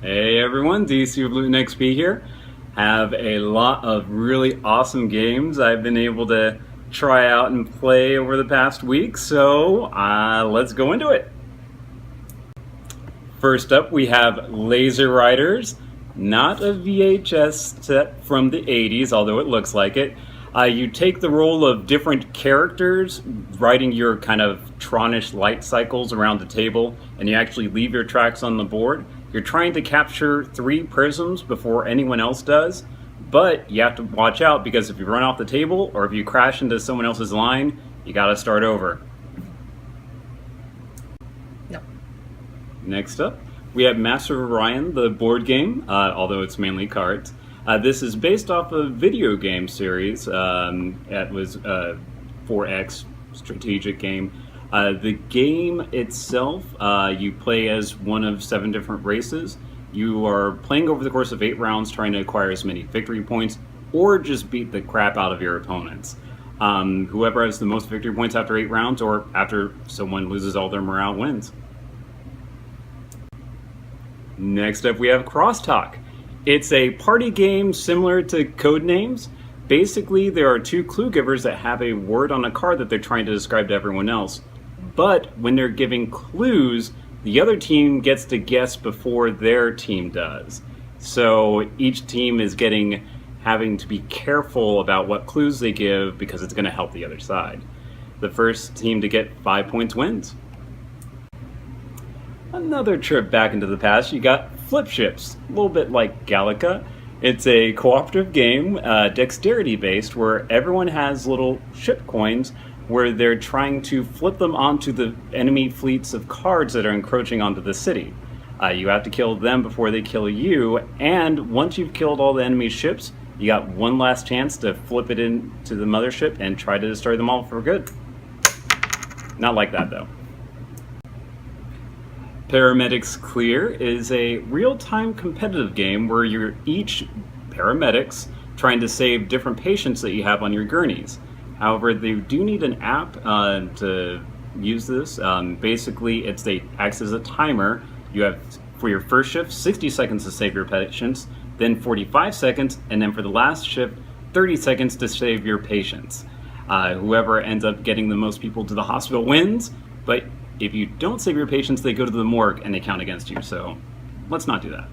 Hey everyone, DC of LXP here. Have a lot of really awesome games I've been able to try out and play over the past week, so let's go into it. First up, we have Laser Riders, not a VHS set from the 80s, although it looks like it. You take the role of different characters, riding your kind of Tronish light cycles around the table, and you actually leave your tracks on the board. You're trying to capture 3 prisms before anyone else does, but you have to watch out because if you run off the table or if you crash into someone else's line, you gotta start over. No. Next up, we have Master of Orion, the board game, although it's mainly cards. This is based off a video game series. It was a 4X strategic game. The game itself, you play as one of 7 different races. You are playing over the course of 8 rounds trying to acquire as many victory points or just beat the crap out of your opponents. Whoever has the most victory points after 8 rounds or after someone loses all their morale wins. Next up we have Crosstalk. It's a party game similar to Codenames. Basically, there are 2 clue givers that have a word on a card that they're trying to describe to everyone else. But when they're giving clues, the other team gets to guess before their team does. So each team is having to be careful about what clues they give because it's going to help the other side. The first team to get 5 points wins. Another trip back into the past, you got Flipshifting, a little bit like Gallica. It's a cooperative game, dexterity based, where everyone has little ship coins where they're trying to flip them onto the enemy fleets of cards that are encroaching onto the city. You have to kill them before they kill you, and once you've killed all the enemy ships, you got one last chance to flip it into the mothership and try to destroy them all for good. Not like that though. Paramedics Clear is a real-time competitive game where you're each paramedics trying to save different patients that you have on your gurneys. However, they do need an app to use this. Basically, it acts as a timer. You have, for your first shift, 60 seconds to save your patients, then 45 seconds, and then for the last shift, 30 seconds to save your patients. Whoever ends up getting the most people to the hospital wins, but if you don't save your patients, they go to the morgue and they count against you, so let's not do that.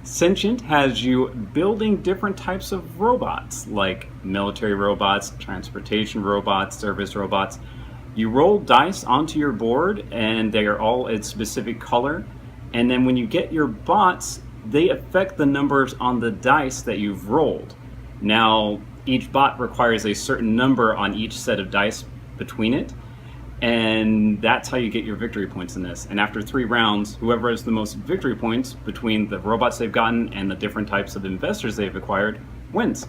Sentient has you building different types of robots, like military robots, transportation robots, service robots. You roll dice onto your board and they are all a specific color, and then when you get your bots, they affect the numbers on the dice that you've rolled. Now, each bot requires a certain number on each set of dice between it, and that's how you get your victory points in this. And after 3 rounds, whoever has the most victory points between the robots they've gotten and the different types of investors they've acquired wins.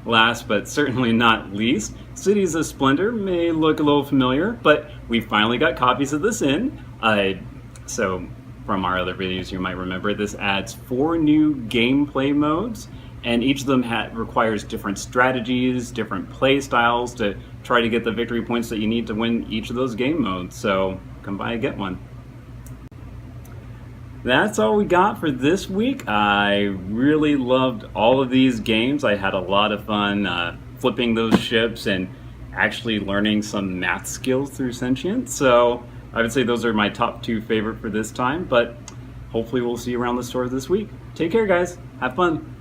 Last but certainly not least, Cities of Splinter may look a little familiar, but we finally got copies of this in. So from our other videos you might remember, this adds 4 new gameplay modes, and each of them requires different strategies, different play styles to try to get the victory points that you need to win each of those game modes. So come by and get one. That's all we got for this week. I really loved all of these games. I had a lot of fun flipping those ships and actually learning some math skills through Sentient. So I would say those are my top 2 favorite for this time, but hopefully we'll see you around the store this week. Take care, guys. Have fun.